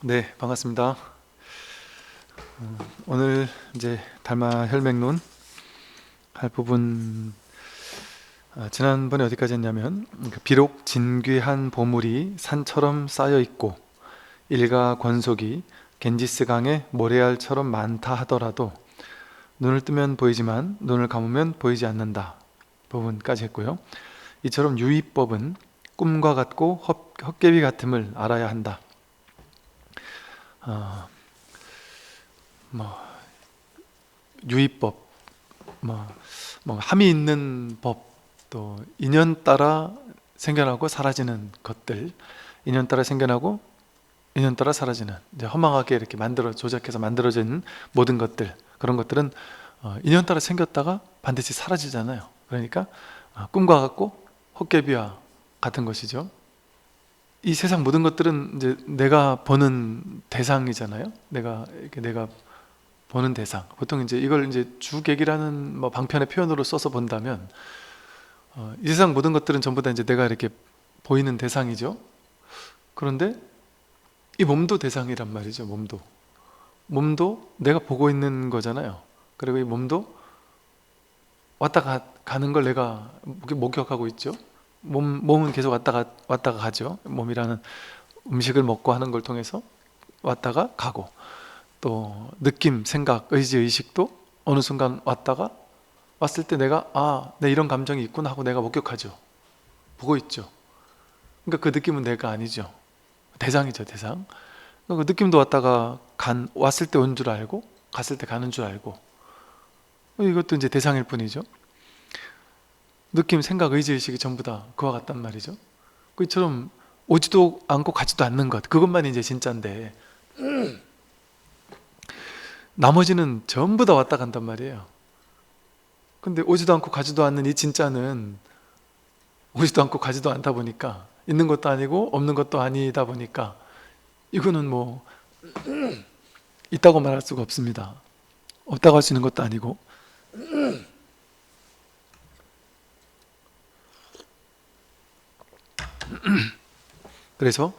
네, 반갑습니다. 오늘 이제 달마 혈맥론 할 부분, 지난번에 어디까지 했냐면, 비록 진귀한 보물이 산처럼 쌓여 있고 일가 권속이 겐지스 강의 모래알처럼 많다 하더라도 눈을 뜨면 보이지만 눈을 감으면 보이지 않는다 부분까지 했고요. 이처럼 유의법은 꿈과 같고 헛개비 같음을 알아야 한다. 유의법, 함이 있는 법, 또 인연 따라 생겨나고 사라지는 것들, 인연 따라 생겨나고 인연 따라 사라지는, 이제 허망하게 이렇게 조작해서 만들어진 모든 것들, 그런 것들은 인연 따라 생겼다가 반드시 사라지잖아요. 그러니까 꿈과 같고 헛개비와 같은 것이죠. 이 세상 모든 것들은 이제 내가 보는 대상이잖아요. 내가 보는 대상. 보통 이제 이걸 이제 주객이라는 방편의 표현으로 써서 본다면, 이 세상 모든 것들은 전부 다 이제 내가 이렇게 보이는 대상이죠. 그런데 이 몸도 대상이란 말이죠. 몸도 내가 보고 있는 거잖아요. 그리고 이 몸도 왔다 가는 걸 내가 목격하고 있죠. 몸은 계속 왔다가 가죠. 몸이라는 음식을 먹고 하는 걸 통해서 왔다가 가고, 또 느낌, 생각, 의식도 어느 순간 왔을 때 내가 내 이런 감정이 있구나 하고 내가 목격하죠. 보고 있죠. 그러니까 그 느낌은 내가 아니죠. 대상이죠, 대상. 그 느낌도 왔을 때 온 줄 알고 갔을 때 가는 줄 알고, 이것도 이제 대상일 뿐이죠. 느낌, 생각, 의식이 전부 다 그와 같단 말이죠. 그처럼 오지도 않고 가지도 않는 것, 그것만 이제 진짜인데 나머지는 전부 다 왔다 간단 말이에요. 근데 오지도 않고 가지도 않는 이 진짜는 오지도 않고 가지도 않다 보니까, 있는 것도 아니고 없는 것도 아니다 보니까, 이거는 있다고 말할 수가 없습니다. 없다고 할 수 있는 것도 아니고. 그래서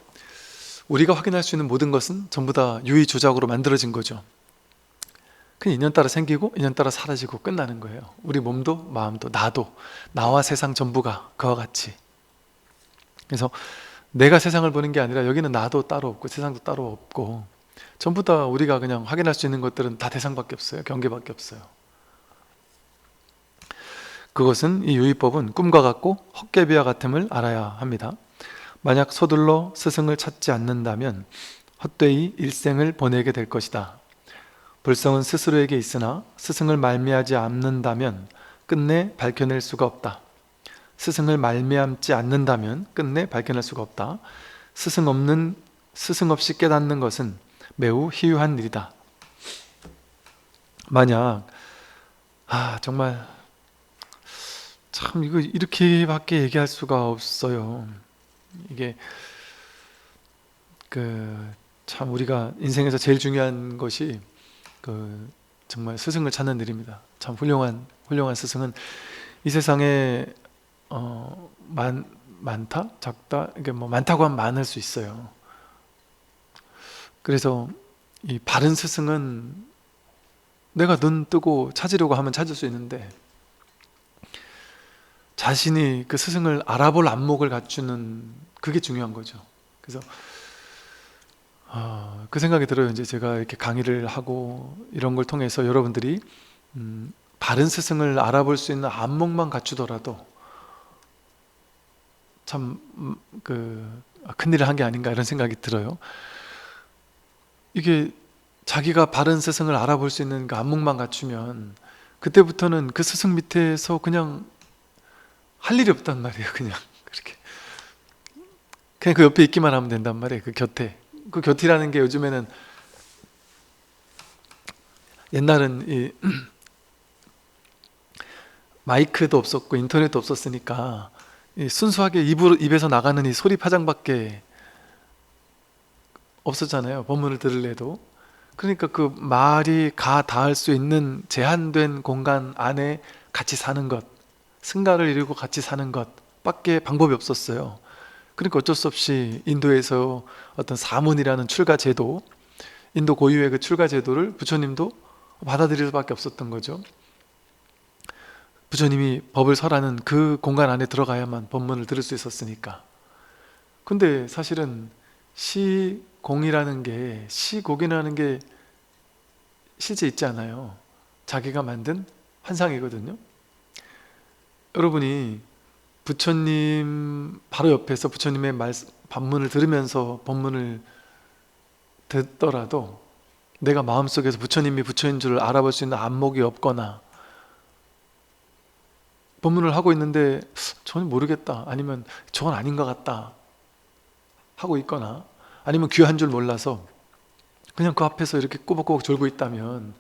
우리가 확인할 수 있는 모든 것은 전부 다 유의조작으로 만들어진 거죠. 그냥 인연 따라 생기고 인연 따라 사라지고 끝나는 거예요. 우리 몸도 마음도 나도, 나와 세상 전부가 그와 같이. 그래서 내가 세상을 보는 게 아니라 여기는 나도 따로 없고 세상도 따로 없고, 전부 다 우리가 그냥 확인할 수 있는 것들은 다 대상밖에 없어요. 경계밖에 없어요. 그것은, 이 유의법은 꿈과 같고 헛개비와 같음을 알아야 합니다. 만약 서둘러 스승을 찾지 않는다면 헛되이 일생을 보내게 될 것이다. 불성은 스스로에게 있으나 스승을 말미암지 않는다면 끝내 밝혀낼 수가 없다. 스승을 말미암지 않는다면 끝내 밝혀낼 수가 없다. 스승 없이 깨닫는 것은 매우 희유한 일이다. 만약 정말 참 이거 이렇게밖에 얘기할 수가 없어요. 이게 참 우리가 인생에서 제일 중요한 것이 정말 스승을 찾는 일입니다. 참 훌륭한 스승은 이 세상에 많다? 작다? 이게 많다고 하면 많을 수 있어요. 그래서 이 바른 스승은 내가 눈 뜨고 찾으려고 하면 찾을 수 있는데, 자신이 그 스승을 알아볼 안목을 갖추는, 그게 중요한 거죠. 그래서 그 생각이 들어요. 이제 제가 이렇게 강의를 하고 이런 걸 통해서 여러분들이 바른 스승을 알아볼 수 있는 안목만 갖추더라도 참 큰일을 한 게 아닌가, 이런 생각이 들어요. 이게 자기가 바른 스승을 알아볼 수 있는 그 안목만 갖추면 그때부터는 그 스승 밑에서 그냥 할 일이 없단 말이에요. 그냥 그 옆에 있기만 하면 된단 말이에요. 그 곁이라는 게 요즘에는, 옛날은 이 마이크도 없었고 인터넷도 없었으니까 순수하게 입에서 나가는 이 소리 파장밖에 없었잖아요. 법문을 들으려도. 그러니까 그 말이 닿을 수 있는 제한된 공간 안에 같이 사는 것, 승가를 이루고 같이 사는 것 밖에 방법이 없었어요. 그러니까 어쩔 수 없이 인도에서 어떤 사문이라는 출가 제도, 인도 고유의 그 출가 제도를 부처님도 받아들일 수밖에 없었던 거죠. 부처님이 법을 설하는 그 공간 안에 들어가야만 법문을 들을 수 있었으니까. 근데 사실은 시공이라는 게, 시곡이라는 게 실제 있지 않아요. 자기가 만든 환상이거든요. 여러분이 부처님 바로 옆에서 부처님의 법문을 들으면서 법문을 듣더라도 내가 마음속에서 부처님이 부처인 줄 알아볼 수 있는 안목이 없거나, 법문을 하고 있는데 전혀 모르겠다, 아니면 저건 아닌 것 같다 하고 있거나, 아니면 귀한 줄 몰라서 그냥 그 앞에서 이렇게 꼬박꼬박 졸고 있다면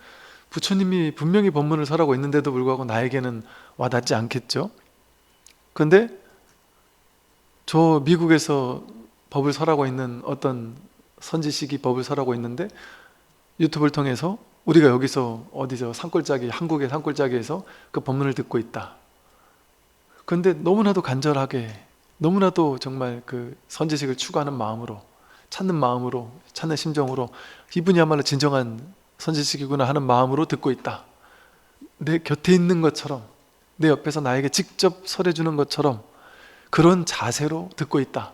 부처님이 분명히 법문을 설하고 있는데도 불구하고 나에게는 와닿지 않겠죠? 근데 저 미국에서 법을 설하고 있는 어떤 선지식이 법을 설하고 있는데 유튜브를 통해서 우리가 여기서 어디서 산골짜기, 한국의 산골짜기에서 그 법문을 듣고 있다. 근데 너무나도 간절하게, 너무나도 정말 그 선지식을 추구하는 마음으로, 찾는 마음으로, 찾는 심정으로 이분이야말로 진정한 선지식이구나 하는 마음으로 듣고 있다. 내 곁에 있는 것처럼, 내 옆에서 나에게 직접 설해주는 것처럼 그런 자세로 듣고 있다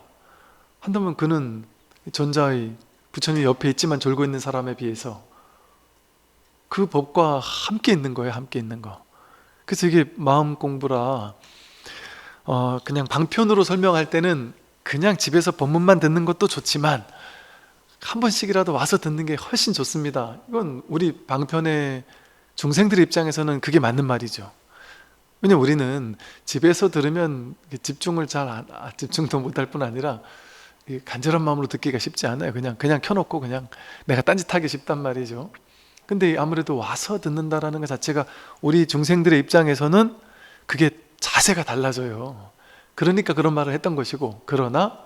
한다면 그는 전자의 부처님 옆에 있지만 졸고 있는 사람에 비해서 그 법과 함께 있는 거예요. 함께 있는 거. 그래서 이게 마음 공부라 그냥 방편으로 설명할 때는 그냥 집에서 법문만 듣는 것도 좋지만 한 번씩이라도 와서 듣는 게 훨씬 좋습니다. 이건 우리 방편의 중생들의 입장에서는 그게 맞는 말이죠. 왜냐면 우리는 집에서 들으면 집중을 집중도 못할 뿐 아니라 간절한 마음으로 듣기가 쉽지 않아요. 그냥 켜놓고 그냥 내가 딴짓하기 쉽단 말이죠. 근데 아무래도 와서 듣는다라는 것 자체가 우리 중생들의 입장에서는 그게 자세가 달라져요. 그러니까 그런 말을 했던 것이고, 그러나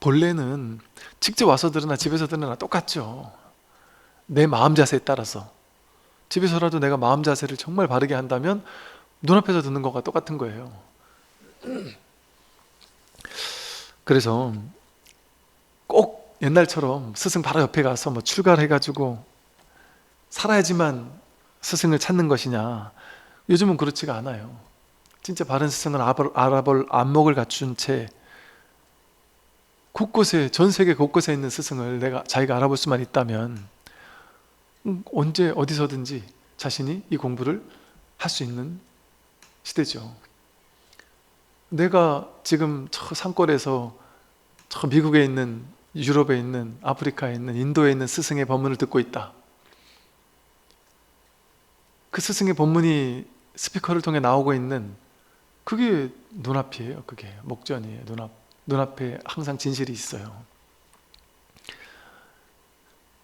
본래는 직접 와서 들으나 집에서 들으나 똑같죠. 내 마음 자세에 따라서. 집에서라도 내가 마음 자세를 정말 바르게 한다면 눈앞에서 듣는 것과 똑같은 거예요. 그래서 꼭 옛날처럼 스승 바로 옆에 가서 뭐 출가를 해가지고 살아야지만 스승을 찾는 것이냐, 요즘은 그렇지가 않아요. 진짜 바른 스승은 알아볼 안목을 갖춘 채 곳곳에, 전 세계 곳곳에 있는 스승을 자기가 알아볼 수만 있다면 언제 어디서든지 자신이 이 공부를 할 수 있는 시대죠. 내가 지금 저 산골에서 저 미국에 있는, 유럽에 있는, 아프리카에 있는, 인도에 있는 스승의 법문을 듣고 있다. 그 스승의 법문이 스피커를 통해 나오고 있는, 그게 눈앞이에요. 그게 목전이에요. 눈앞에 항상 진실이 있어요.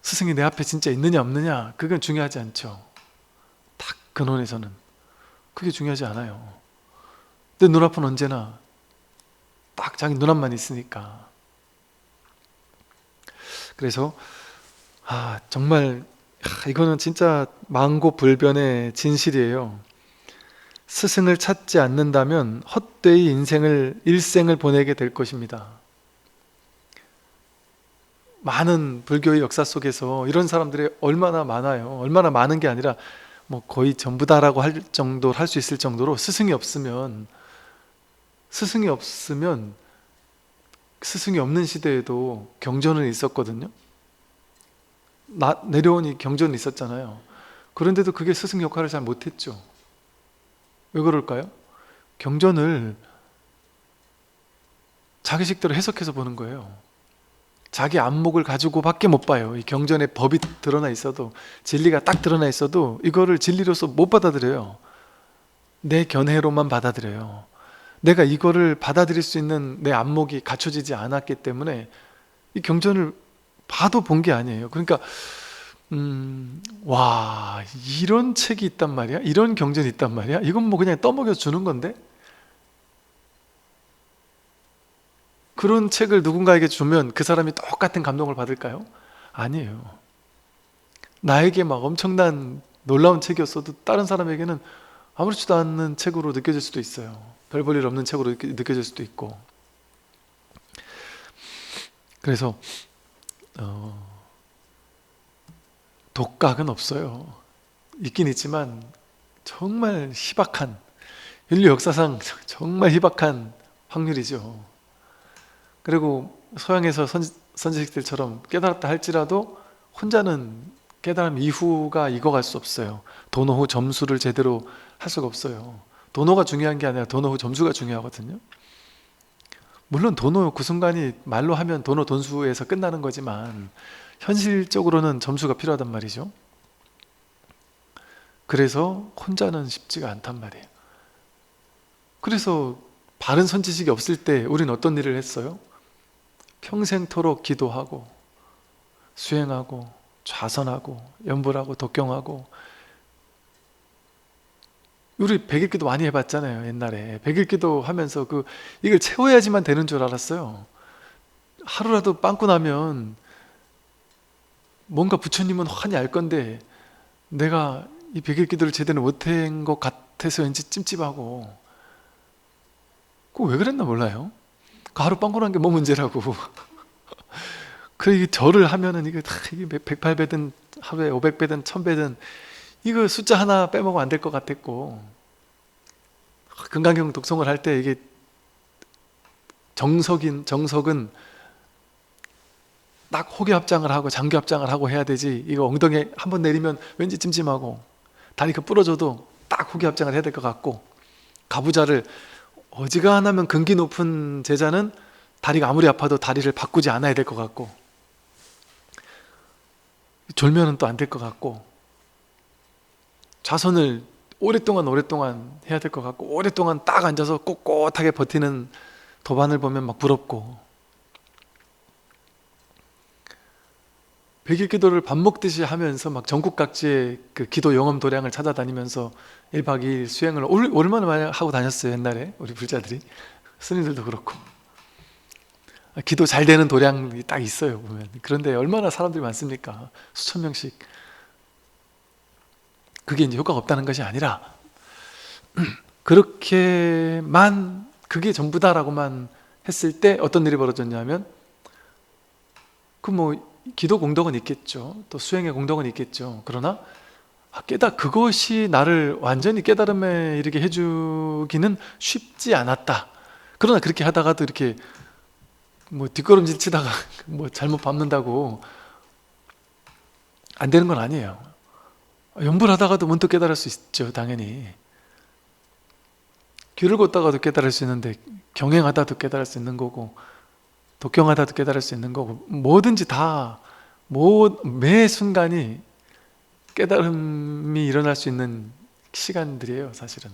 스승이 내 앞에 진짜 있느냐 없느냐 그건 중요하지 않죠. 딱 근원에서는 그게 중요하지 않아요. 내 눈앞은 언제나 딱 자기 눈앞만 있으니까. 그래서 정말 이거는 진짜 만고불변의 진실이에요. 스승을 찾지 않는다면 헛되이 일생을 보내게 될 것입니다. 많은 불교의 역사 속에서 이런 사람들이 얼마나 많아요. 얼마나 많은 게 아니라 뭐 거의 전부다라고 할 수 있을 정도로 스승이 없으면 스승이 없는 시대에도 경전은 있었거든요. 내려오니 경전은 있었잖아요. 그런데도 그게 스승 역할을 잘 못했죠. 왜 그럴까요? 경전을 자기식대로 해석해서 보는 거예요. 자기 안목을 가지고밖에 못 봐요. 이 경전에 법이 드러나 있어도, 진리가 딱 드러나 있어도 이거를 진리로서 못 받아들여요. 내 견해로만 받아들여요. 내가 이거를 받아들일 수 있는 내 안목이 갖춰지지 않았기 때문에 이 경전을 봐도 본 게 아니에요. 그러니까 와, 이런 책이 있단 말이야? 이런 경전이 있단 말이야? 이건 뭐 그냥 떠먹여 주는 건데? 그런 책을 누군가에게 주면 그 사람이 똑같은 감동을 받을까요? 아니에요. 나에게 막 엄청난 놀라운 책이었어도 다른 사람에게는 아무렇지도 않은 책으로 느껴질 수도 있어요. 별 볼 일 없는 책으로 느껴질 수도 있고. 그래서 독각은 없어요. 있긴 있지만 정말 희박한, 인류 역사상 정말 희박한 확률이죠. 그리고 서양에서 선지식들처럼 깨달았다 할지라도 혼자는 깨달음 이후가 익어갈 수 없어요. 도노 후 점수를 제대로 할 수가 없어요. 도노가 중요한 게 아니라 도노 후 점수가 중요하거든요. 물론 도노 그 순간이 말로 하면 도노 돈수에서 끝나는 거지만 현실적으로는 점수가 필요하단 말이죠. 그래서 혼자는 쉽지가 않단 말이에요. 그래서 바른 선지식이 없을 때 우리는 어떤 일을 했어요? 평생토록 기도하고 수행하고 좌선하고 연불하고 독경하고. 우리 백일기도 많이 해봤잖아요. 옛날에 백일기도 하면서 이걸 채워야지만 되는 줄 알았어요. 하루라도 빵꾸 나면 뭔가 부처님은 환히 알 건데 내가 이 백일기도를 제대로 못한 것 같아서 왠지 찜찜하고. 그거 왜 그랬나 몰라요. 하루 빵꾸 난 게 뭐 문제라고. 그 절을 하면은 이게 108배든 하루에 500배든 1000배든 이거 숫자 하나 빼먹으면 안 될 것 같았고, 금강경 독송을 할 때 이게 정석은 딱 호교 합장을 하고 장교 합장을 하고 해야 되지, 이거 엉덩이에 한 번 내리면 왠지 찜찜하고 다리 부러져도 딱 호교 합장을 해야 될 것 같고, 가부좌를 어지간하면 근기 높은 제자는 다리가 아무리 아파도 다리를 바꾸지 않아야 될 것 같고, 졸면은 또 안 될 것 같고, 좌선을 오랫동안 해야 될 것 같고, 오랫동안 딱 앉아서 꼿꼿하게 버티는 도반을 보면 막 부럽고, 백일기도를 밥 먹듯이 하면서 막 전국 각지의 그 기도 영험 도량을 찾아다니면서 1박 2일 수행을 얼마나 많이 하고 다녔어요. 옛날에 우리 불자들이, 스님들도 그렇고. 기도 잘 되는 도량이 딱 있어요, 보면. 그런데 얼마나 사람들이 많습니까? 수천 명씩. 그게 이제 효과가 없다는 것이 아니라 그렇게만, 그게 전부다라고만 했을 때 어떤 일이 벌어졌냐면, 기도 공덕은 있겠죠. 또 수행의 공덕은 있겠죠. 그러나 그것이 나를 완전히 깨달음에 이르게 해주기는 쉽지 않았다. 그러나 그렇게 하다가도 이렇게 뒷걸음질 치다가 잘못 밟는다고 안 되는 건 아니에요. 연불하다가도 문득 깨달을 수 있죠. 당연히. 길을 걷다가도 깨달을 수 있는데, 경행하다도 깨달을 수 있는 거고, 독경하다도 깨달을 수 있는 거고, 뭐든지 다 매 순간이 깨달음이 일어날 수 있는 시간들이에요, 사실은.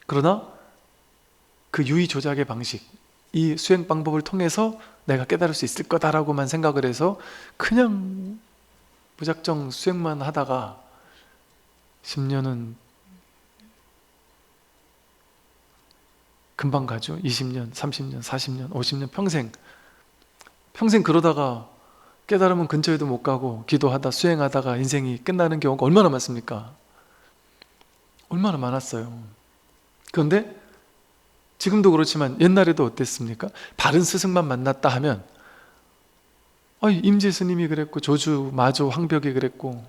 그러나 그 유의 조작의 방식, 이 수행 방법을 통해서 내가 깨달을 수 있을 거다라고만 생각을 해서 그냥 무작정 수행만 하다가 10년은 금방 가죠. 20년, 30년, 40년, 50년, 평생 그러다가 깨달으면 근처에도 못 가고 기도하다 수행하다가 인생이 끝나는 경우가 얼마나 많습니까? 얼마나 많았어요. 그런데 지금도 그렇지만 옛날에도 어땠습니까? 바른 스승만 만났다 하면, 임재 스님이 그랬고, 조주, 마조, 황벽이 그랬고,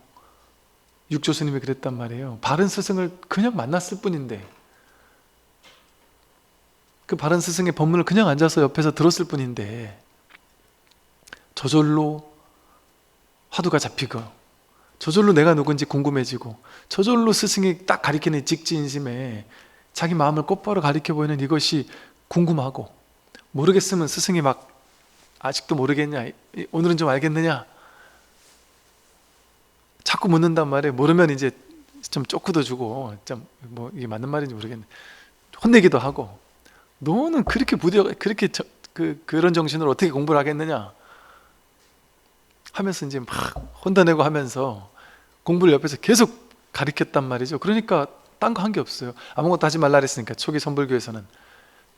육조 스님이 그랬단 말이에요. 바른 스승을 그냥 만났을 뿐인데, 그 바른 스승의 법문을 그냥 앉아서 옆에서 들었을 뿐인데, 저절로 화두가 잡히고, 저절로 내가 누군지 궁금해지고, 저절로 스승이 딱 가리키는 직지인심에 자기 마음을 곧바로 가리켜 보이는 이것이 궁금하고, 모르겠으면 스승이 막 아직도 모르겠냐, 오늘은 좀 알겠느냐, 자꾸 묻는단 말이에요. 모르면 이제 좀 쪼크도 주고, 이게 맞는 말인지 모르겠네, 혼내기도 하고, 너는 그렇게 그런 정신으로 어떻게 공부를 하겠느냐 하면서 이제 막 혼내내고 하면서 공부를 옆에서 계속 가르쳤단 말이죠. 그러니까 딴 거 한 게 없어요. 아무것도 하지 말라 그랬으니까. 초기 선불교에서는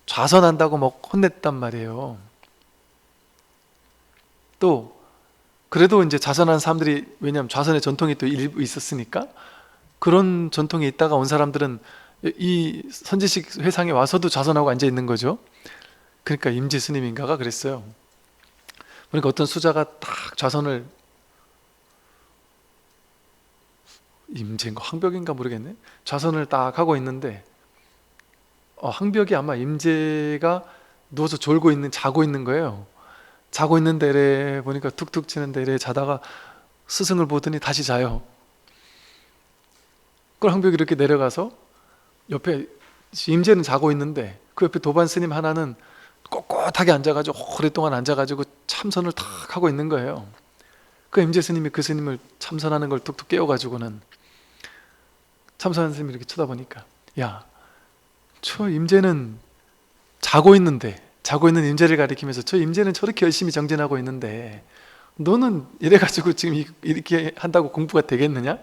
좌선한다고 막 혼냈단 말이에요. 또 그래도 이제 좌선한 사람들이, 왜냐하면 좌선의 전통이 또 일부 있었으니까, 그런 전통이 있다가 온 사람들은 이 선지식 회상에 와서도 좌선하고 앉아 있는 거죠. 그러니까 임지 스님인가가 그랬어요. 그러니까 어떤 수자가 딱 좌선을, 임재인가 황벽인가 모르겠네, 좌선을 딱 하고 있는데 황벽이 아마 임재가 누워서 자고 있는 거예요. 자고 있는데 이래 보니까 툭툭 치는데 이래 자다가 스승을 보더니 다시 자요. 그걸 황벽이 이렇게 내려가서 옆에, 임재는 자고 있는데 그 옆에 도반 스님 하나는 꼿꼿하게 앉아가지고 오랫동안 앉아가지고 참선을 탁 하고 있는 거예요. 그 임재 스님이 그 스님을 참선하는 걸 툭툭 깨워가지고는, 참선하는 스님이 이렇게 쳐다보니까, 야, 저 임재는 자고 있는 임재를 가리키면서, 저 임재는 저렇게 열심히 정진하고 있는데 너는 이래가지고 지금 이렇게 한다고 공부가 되겠느냐?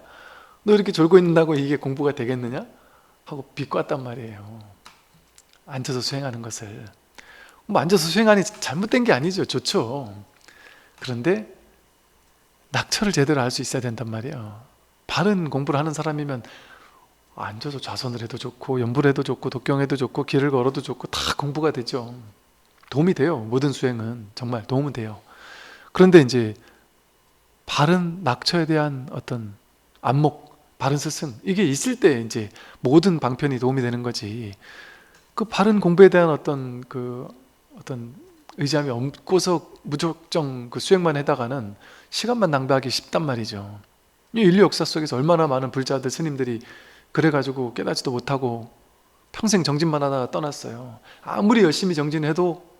너 이렇게 졸고 있는다고 이게 공부가 되겠느냐? 하고 비꼬았단 말이에요. 앉아서 수행하는 것을. 뭐 앉아서 수행하니 잘못된 게 아니죠. 좋죠. 그런데 낙처를 제대로 알 수 있어야 된단 말이에요. 바른 공부를 하는 사람이면 앉아서 좌선을 해도 좋고 연불 해도 좋고 독경해도 좋고 길을 걸어도 좋고 다 공부가 되죠. 도움이 돼요. 모든 수행은 정말 도움은 돼요. 그런데 이제 바른 낙처에 대한 어떤 안목, 바른 스승, 이게 있을 때 이제 모든 방편이 도움이 되는 거지. 그 바른 공부에 대한 어떤 의지함이 없고서 무작정 그 수행만 해다가는 시간만 낭비하기 쉽단 말이죠. 이 인류 역사 속에서 얼마나 많은 불자들, 스님들이 그래가지고 깨닫지도 못하고 평생 정진만 하다가 떠났어요. 아무리 열심히 정진해도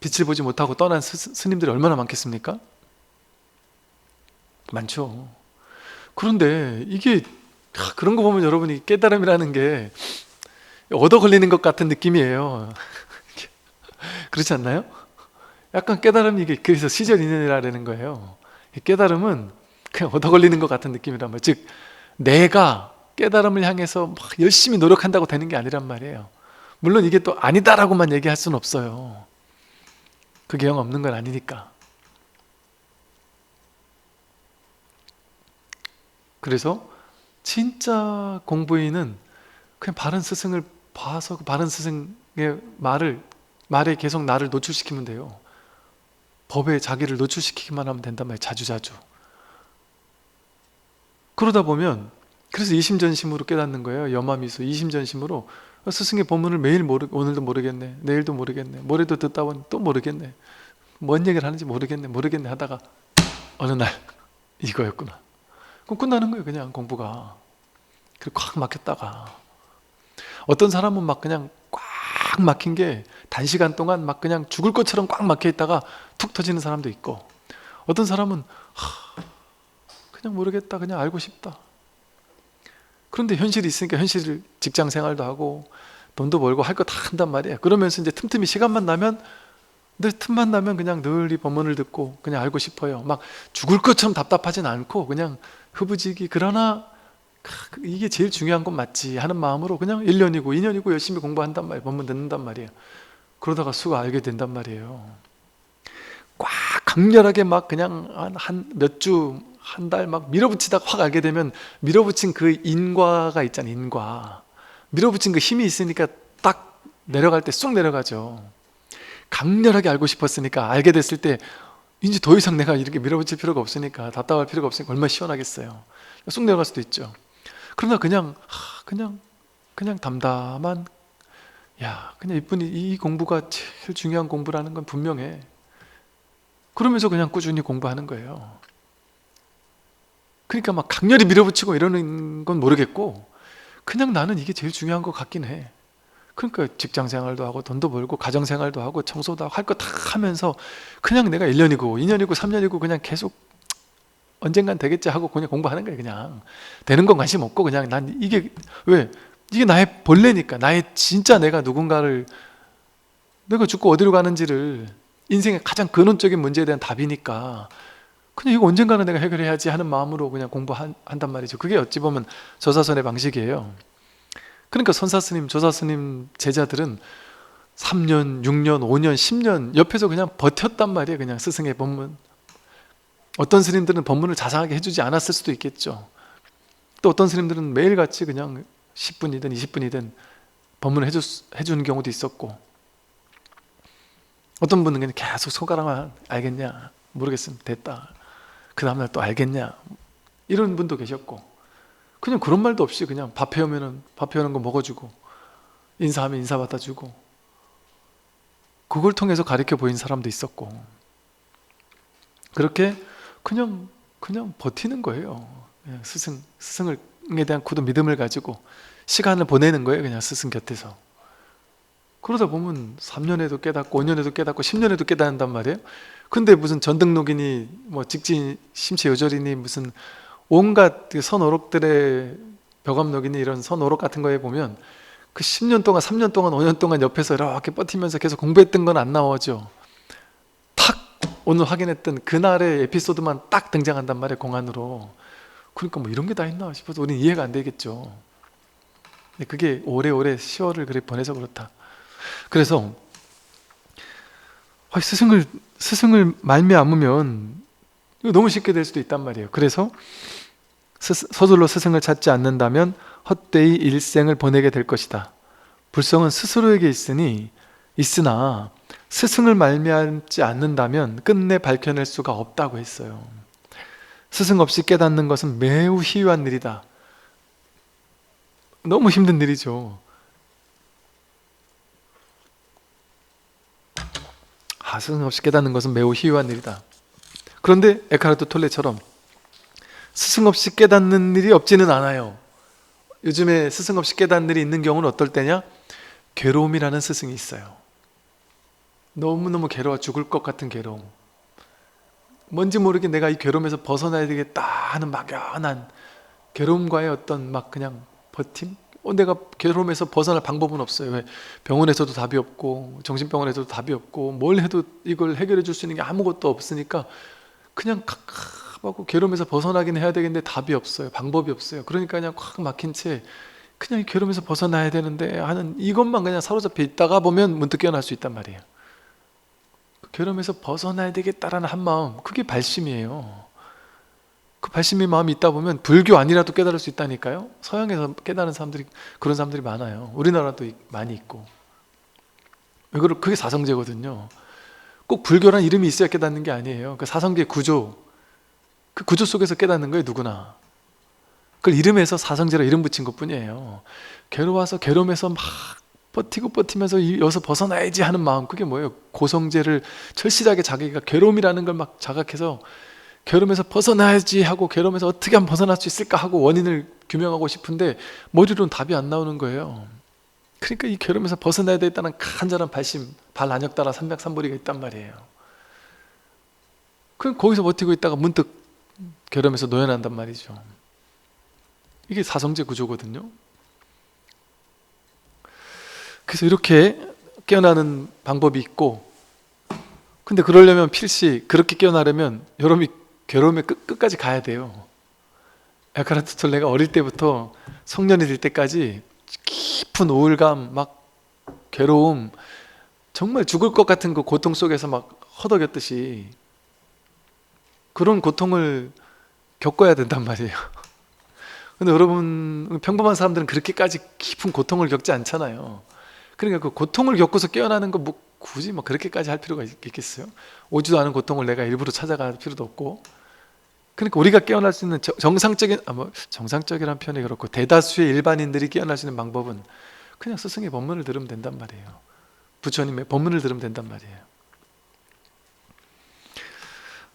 빛을 보지 못하고 떠난 스님들이 얼마나 많겠습니까? 많죠. 그런데 이게 그런 거 보면 여러분이 깨달음이라는 게 얻어 걸리는 것 같은 느낌이에요. 그렇지 않나요? 약간 깨달음이, 이게 그래서 시절인연이라는 거예요. 깨달음은 그냥 얻어 걸리는 것 같은 느낌이란 말이에요. 즉 내가 깨달음을 향해서 막 열심히 노력한다고 되는 게 아니란 말이에요. 물론 이게 또 아니다라고만 얘기할 수는 없어요. 그게 영 없는 건 아니니까. 그래서 진짜 공부인은 그냥 바른 스승을 봐서 그 바른 스승의 말에 계속 나를 노출시키면 돼요. 법에 자기를 노출시키기만 하면 된단 말이에요. 자주자주. 그러다 보면, 그래서 이심전심으로 깨닫는 거예요. 여마미수 이심전심으로 스승의 법문을 매일 오늘도 모르겠네, 내일도 모르겠네, 모레도 듣다 보니 또 모르겠네, 뭔 얘기를 하는지 모르겠네 하다가 어느 날 이거였구나. 그럼 끝나는 거예요. 그냥 공부가. 그리고 꽉 막혔다가, 어떤 사람은 막 그냥 꽉 막힌 게 단시간 동안 막 그냥 죽을 것처럼 꽉 막혀 있다가 툭 터지는 사람도 있고, 어떤 사람은 그냥 모르겠다, 그냥 알고 싶다. 그런데 현실이 있으니까 현실 직장 생활도 하고 돈도 벌고 할 거 다 한단 말이에요. 그러면서 이제 틈틈이 시간만 나면, 늘 틈만 나면 그냥 늘 이 법문을 듣고 그냥 알고 싶어요. 막 죽을 것처럼 답답하진 않고 그냥 흐부지기, 그러나 이게 제일 중요한 건 맞지 하는 마음으로 그냥 1년이고 2년이고 열심히 공부한단 말이에요. 법문 듣는단 말이에요. 그러다가 수가 알게 된단 말이에요. 꽉 강렬하게 막 그냥 한 몇 주, 한 달 막 밀어붙이다가 확 알게 되면, 밀어붙인 그 인과가 있잖아요. 인과. 밀어붙인 그 힘이 있으니까 딱 내려갈 때 쑥 내려가죠. 강렬하게 알고 싶었으니까 알게 됐을 때 이제 더 이상 내가 이렇게 밀어붙일 필요가 없으니까, 답답할 필요가 없으니까 얼마나 시원하겠어요. 쑥 내려갈 수도 있죠. 그러나 그냥 담담한, 야, 그냥 이뿐이, 이 공부가 제일 중요한 공부라는 건 분명해. 그러면서 그냥 꾸준히 공부하는 거예요. 그러니까 막 강렬히 밀어붙이고 이러는 건 모르겠고, 그냥 나는 이게 제일 중요한 것 같긴 해. 그러니까 직장 생활도 하고 돈도 벌고 가정 생활도 하고 청소도 하고 할 거 다 하면서 그냥 내가 1년이고 2년이고 3년이고 그냥 계속 언젠간 되겠지 하고 그냥 공부하는 거예요. 그냥 되는 건 관심 없고, 그냥 난 이게 이게 나의 본래니까, 나의 진짜 내가 누군가를, 내가 죽고 어디로 가는지를, 인생의 가장 근원적인 문제에 대한 답이니까 그냥 이거 언젠가는 내가 해결해야지 하는 마음으로 그냥 공부한단 말이죠. 그게 어찌 보면 조사선의 방식이에요. 그러니까 선사스님, 조사스님 제자들은 3년, 6년, 5년, 10년 옆에서 그냥 버텼단 말이에요. 그냥 스승의 법문. 어떤 스님들은 법문을 자상하게 해주지 않았을 수도 있겠죠. 또 어떤 스님들은 매일같이 그냥 10분이든 20분이든 법문을 해주는 경우도 있었고, 어떤 분은 그냥 계속 손가락만 알겠냐, 모르겠으면 됐다, 그 다음날 또 알겠냐, 이런 분도 계셨고, 그냥 그런 말도 없이 그냥 밥 해오면은 밥 해오는 거 먹어주고, 인사하면 인사 받아주고, 그걸 통해서 가르쳐 보인 사람도 있었고, 그렇게 그냥 버티는 거예요. 그냥 스승에 대한 굳은 믿음을 가지고 시간을 보내는 거예요. 그냥 스승 곁에서. 그러다 보면 3년에도 깨닫고 5년에도 깨닫고 10년에도 깨닫는단 말이에요. 근데 무슨 전등록이니 뭐 직진 심체 요절이니 무슨 온갖 선어록들의 벽암록이니 이런 선어록 같은 거에 보면 그 10년 동안 3년 동안 5년 동안 옆에서 이렇게 버티면서 계속 공부했던 건 안 나오죠. 탁 오늘 확인했던 그날의 에피소드만 딱 등장한단 말이에요, 공안으로. 그러니까 뭐 이런 게 다 있나 싶어서 우리는 이해가 안 되겠죠. 근데 그게 오래오래 세월을 그래 보내서 그렇다. 그래서 스승을 말미암으면 이거 너무 쉽게 될 수도 있단 말이에요. 그래서 서둘러 스승을 찾지 않는다면 헛되이 일생을 보내게 될 것이다. 불성은 스스로에게 있으나 스승을 말미암지 않는다면 끝내 밝혀낼 수가 없다고 했어요. 스승 없이 깨닫는 것은 매우 희유한 일이다. 너무 힘든 일이죠. 스승 없이 깨닫는 것은 매우 희유한 일이다. 그런데 에카르트 톨레처럼 스승 없이 깨닫는 일이 없지는 않아요. 요즘에 스승 없이 깨닫는 일이 있는 경우는 어떨 때냐? 괴로움이라는 스승이 있어요. 너무너무 괴로워 죽을 것 같은 괴로움. 뭔지 모르게 내가 이 괴로움에서 벗어나야 되겠다 하는 막연한 괴로움과의 어떤 막 그냥 버팀? 내가 괴로움에서 벗어날 방법은 없어요. 왜? 병원에서도 답이 없고 정신병원에서도 답이 없고 뭘 해도 이걸 해결해 줄 수 있는 게 아무것도 없으니까 그냥 갑갑하고 괴로움에서 벗어나긴 해야 되겠는데 답이 없어요. 방법이 없어요. 그러니까 그냥 꽉 막힌 채 그냥 이 괴로움에서 벗어나야 되는데 하는 이것만 그냥 사로잡혀 있다가 보면 문득 깨어날 수 있단 말이에요. 괴로움에서 벗어나야 되겠다라는 한 마음, 그게 발심이에요. 그 발심의 마음이 있다 보면 불교 아니라도 깨달을 수 있다니까요. 서양에서 깨달은 사람들이, 그런 사람들이 많아요. 우리나라도 많이 있고. 그게 사성제거든요. 꼭 불교란 이름이 있어야 깨닫는 게 아니에요. 그 사성제 구조, 그 구조 속에서 깨닫는 거예요, 누구나. 그걸 이름에서 사성제로 이름 붙인 것 뿐이에요. 괴로워서 괴로움에서 막 버티면서 여기서 벗어나야지 하는 마음, 그게 뭐예요? 고성제를 절실하게 자기가 괴로움이라는 걸 막 자각해서 괴로움에서 벗어나야지 하고, 괴로움에서 어떻게 하면 벗어날 수 있을까 하고 원인을 규명하고 싶은데 머리로는 답이 안 나오는 거예요. 그러니까 이 괴로움에서 벗어나야 되겠다는 간절한 발심, 발안역 따라 삼맥삼보리가 있단 말이에요. 그럼 거기서 버티고 있다가 문득 괴로움에서 노연한단 말이죠. 이게 사성제 구조거든요. 그래서 이렇게 깨어나는 방법이 있고, 근데 그러려면 필시 그렇게 깨어나려면 여러분이 괴로움의 끝까지 가야 돼요. 에카르트 톨레가 어릴 때부터 성년이 될 때까지 깊은 우울감, 막 괴로움, 정말 죽을 것 같은 그 고통 속에서 막 허덕였듯이 그런 고통을 겪어야 된단 말이에요. 근데 여러분, 평범한 사람들은 그렇게까지 깊은 고통을 겪지 않잖아요. 그러니까 그 고통을 겪어서 깨어나는 거 뭐 굳이 뭐 그렇게까지 할 필요가 있겠어요? 오지도 않은 고통을 내가 일부러 찾아갈 필요도 없고. 그러니까 우리가 깨어날 수 있는 정상적이란 표현이 그렇고, 대다수의 일반인들이 깨어날 수 있는 방법은 그냥 스승의 법문을 들으면 된단 말이에요. 부처님의 법문을 들으면 된단 말이에요.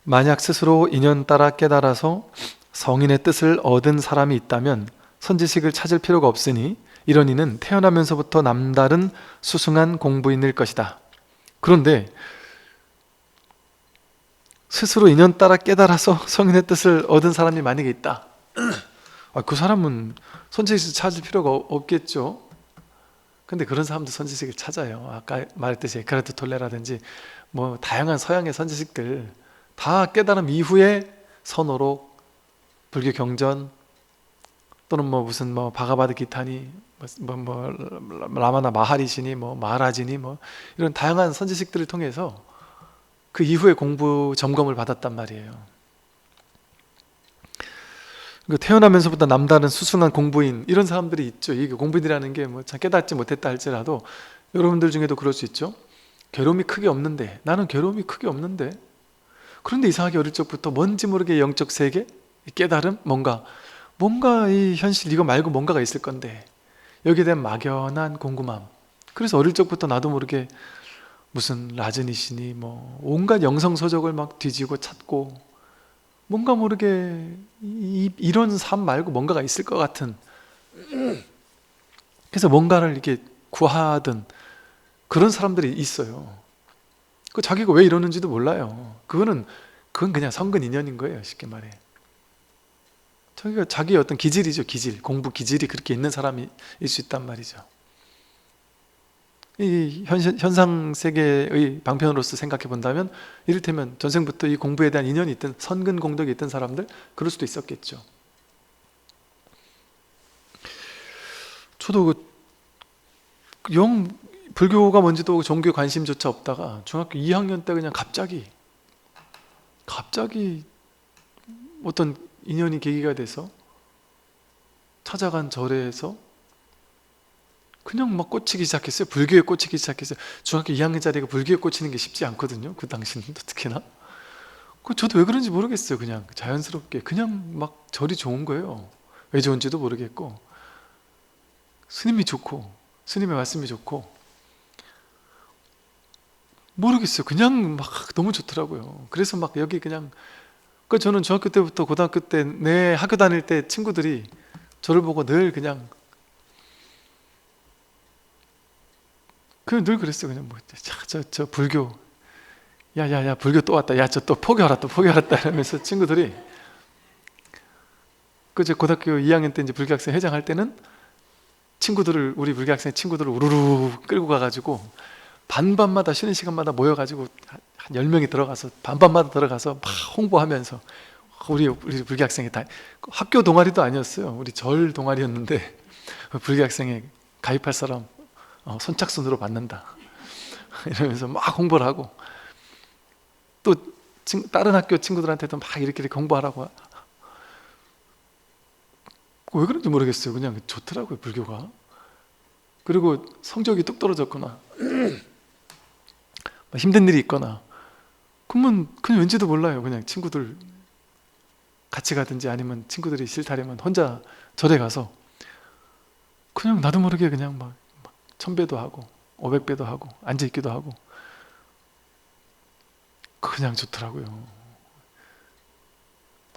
만약 스스로 인연 따라 깨달아서 성인의 뜻을 얻은 사람이 있다면 선지식을 찾을 필요가 없으니 이런 이는 태어나면서부터 남다른 수승한 공부인일 것이다. 그런데 스스로 인연 따라 깨달아서 성인의 뜻을 얻은 사람이 만약에 있다. 그 사람은 선지식을 찾을 필요가 없겠죠. 근데 그런 사람도 선지식을 찾아요. 아까 말했듯이 에카르트 톨레라든지 뭐 다양한 서양의 선지식들 다 깨달음 이후에 선어록, 불교 경전, 또는 뭐 무슨 뭐 바가바드 기타니 뭐 라마나 마하리시니 뭐 마하라지니 뭐 이런 다양한 선지식들을 통해서 그 이후에 공부 점검을 받았단 말이에요. 태어나면서부터 남다른 수승한 공부인, 이런 사람들이 있죠. 이게 공부인이라는 게 뭐 깨닫지 못했다 할지라도 여러분들 중에도 그럴 수 있죠. 괴로움이 크게 없는데, 나는 괴로움이 크게 없는데, 그런데 이상하게 어릴 적부터 뭔지 모르게 영적 세계, 깨달음, 뭔가 이 현실 이거 말고 뭔가가 있을 건데, 여기에 대한 막연한 궁금함. 그래서 어릴 적부터 나도 모르게 무슨 라즈니시니 뭐 온갖 영성서적을 막 뒤지고 찾고, 뭔가 모르게 이런 삶 말고 뭔가가 있을 것 같은, 그래서 뭔가를 이렇게 구하던 그런 사람들이 있어요. 그 자기가 왜 이러는지도 몰라요. 그건 그냥 성근 인연인 거예요, 쉽게 말해. 자기의 어떤 기질이죠, 기질. 공부 기질이 그렇게 있는 사람이 일 수 있단 말이죠. 이 현상 세계의 방편으로서 생각해 본다면, 이를테면 전생부터 이 공부에 대한 인연이 있던, 선근 공덕이 있던 사람들, 그럴 수도 있었겠죠. 저도 불교가 뭔지도 종교에 관심조차 없다가 중학교 2학년 때 그냥 갑자기 어떤 인연이 계기가 돼서 찾아간 절에서 그냥 막 꽂히기 시작했어요. 불교에 꽂히기 시작했어요. 중학교 2학년짜리가 불교에 꽂히는 게 쉽지 않거든요, 그 당시는. 특히나 저도 왜 그런지 모르겠어요. 그냥 자연스럽게 그냥 막 절이 좋은 거예요. 왜 좋은지도 모르겠고, 스님이 좋고 스님의 말씀이 좋고, 모르겠어요. 그냥 막 너무 좋더라고요. 그래서 막 여기 그냥, 저는 중학교 때부터 고등학교 때 내 학교 다닐 때 친구들이 저를 보고 늘 그냥 늘 그랬어요. 그냥 뭐 저 불교, 야야야 불교 또 왔다, 야 저 또 포교하라 이러면서 친구들이, 제 고등학교 2학년 때 이제 불교학생 회장할 때는 우리 불교학생 친구들을 우르르 끌고 가가지고 반반마다 쉬는 시간마다 모여가지고 한 10명이 들어가서 반반마다 들어가서 막 홍보하면서, 우리 불교학생이 다 학교 동아리도 아니었어요. 우리 절 동아리였는데 불교학생에 가입할 사람 선착순으로 받는다 이러면서 막 홍보를 하고, 또 다른 학교 친구들한테도 막 이렇게 공부하라고. 왜 그런지 모르겠어요. 그냥 좋더라고요, 불교가. 그리고 성적이 뚝 떨어졌거나 힘든 일이 있거나 그러면 그냥 왠지도 몰라요. 그냥 친구들 같이 가든지, 아니면 친구들이 싫다려면 혼자 절에 가서 그냥 나도 모르게 그냥 막 1000배도 하고 500배도 하고 앉아있기도 하고, 그냥 좋더라고요.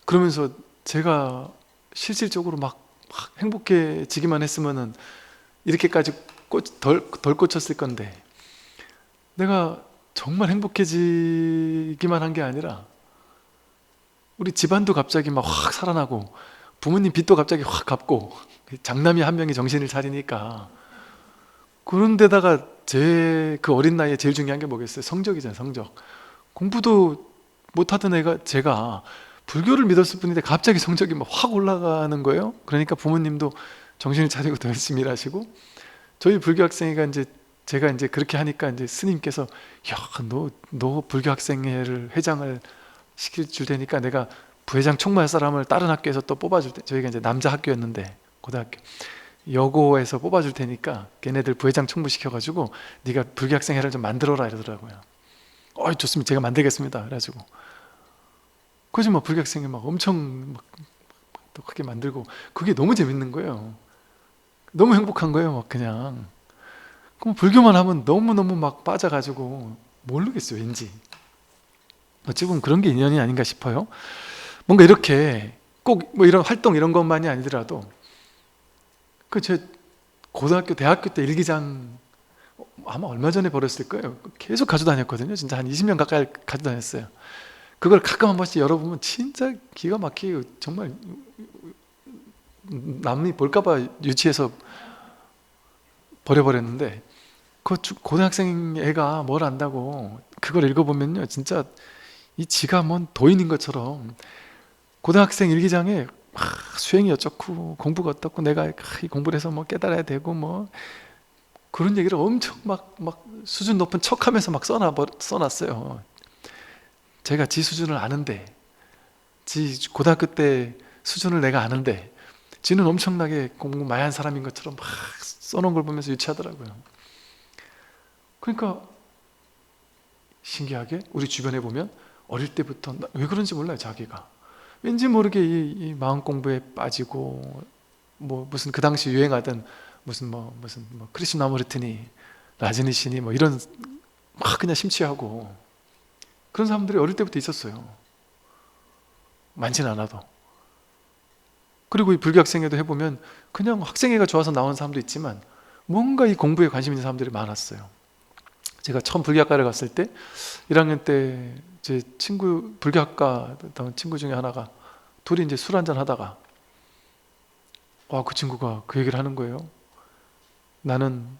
그러면서 제가 실질적으로 막 행복해지기만 했으면은 이렇게까지 덜 꽂혔을 건데, 내가 정말 행복해지기만 한 게 아니라 우리 집안도 갑자기 막 확 살아나고, 부모님 빚도 갑자기 확 갚고, 장남이 한 명이 정신을 차리니까. 그런데다가 제 그 어린 나이에 제일 중요한 게 뭐겠어요? 성적이잖아요, 성적. 공부도 못하던 제가 불교를 믿었을 뿐인데 갑자기 성적이 막 확 올라가는 거예요. 그러니까 부모님도 정신을 차리고 더 열심히 일하시고, 저희 불교 학생회가 이제 제가 이제 그렇게 하니까 이제 스님께서, 야, 너 불교 학생회를 회장을 시킬 줄 테니까 내가 부회장 총무할 사람을 다른 학교에서 또 뽑아줄 때, 저희가 이제 남자 학교였는데 고등학교 여고에서 뽑아줄 테니까 걔네들 부회장 총무 시켜가지고 네가 불교 학생회를 좀 만들어라 이러더라고요. 좋습니다. 제가 만들겠습니다. 그래가지고 그래서 막 불교 학생회 막 엄청 또 크게 만들고, 그게 너무 재밌는 거예요. 너무 행복한 거예요. 막 그냥. 그럼 불교만 하면 너무너무 막 빠져가지고 모르겠어요, 왠지. 어찌 보면 그런 게 인연이 아닌가 싶어요. 뭔가 이렇게 꼭 뭐 이런 활동 이런 것만이 아니더라도, 제 고등학교 대학교 때 일기장 아마 얼마 전에 버렸을 거예요. 계속 가지고 다녔거든요. 진짜 한 20년 가까이 가지고 다녔어요. 그걸 가끔 한 번씩 열어보면 진짜 기가 막히고, 정말 남이 볼까봐 유치해서 버려버렸는데, 그 고등학생 애가 뭘 안다고 그걸 읽어보면요, 진짜 지가 뭔 도인인 것처럼 고등학생 일기장에 수행이 어쩌고 공부가 어떻고 내가 이 공부를 해서 뭐 깨달아야 되고 뭐 그런 얘기를 엄청 막 수준 높은 척하면서 막 써놨어요. 제가 지 수준을 아는데, 지 고등학교 때 수준을 내가 아는데, 지는 엄청나게 공부 많이 한 사람인 것처럼 막 써놓은 걸 보면서 유치하더라고요. 그러니까 신기하게 우리 주변에 보면 어릴 때부터 왜 그런지 몰라요. 자기가 왠지 모르게 이 마음 공부에 빠지고, 뭐 무슨 그 당시 유행하던 무슨 크리스나무르트니 라즈니시니 뭐 이런 막 그냥 심취하고 그런 사람들이 어릴 때부터 있었어요. 많지는 않아도. 그리고 이 불교학생회도 해보면 그냥 학생회가 좋아서 나오는 사람도 있지만 뭔가 이 공부에 관심 있는 사람들이 많았어요. 제가 처음 불교학과를 갔을 때 1학년 때 제 친구, 불교학과 친구 중에 하나가 둘이 이제 술 한잔 하다가 그 친구가 그 얘기를 하는 거예요. 나는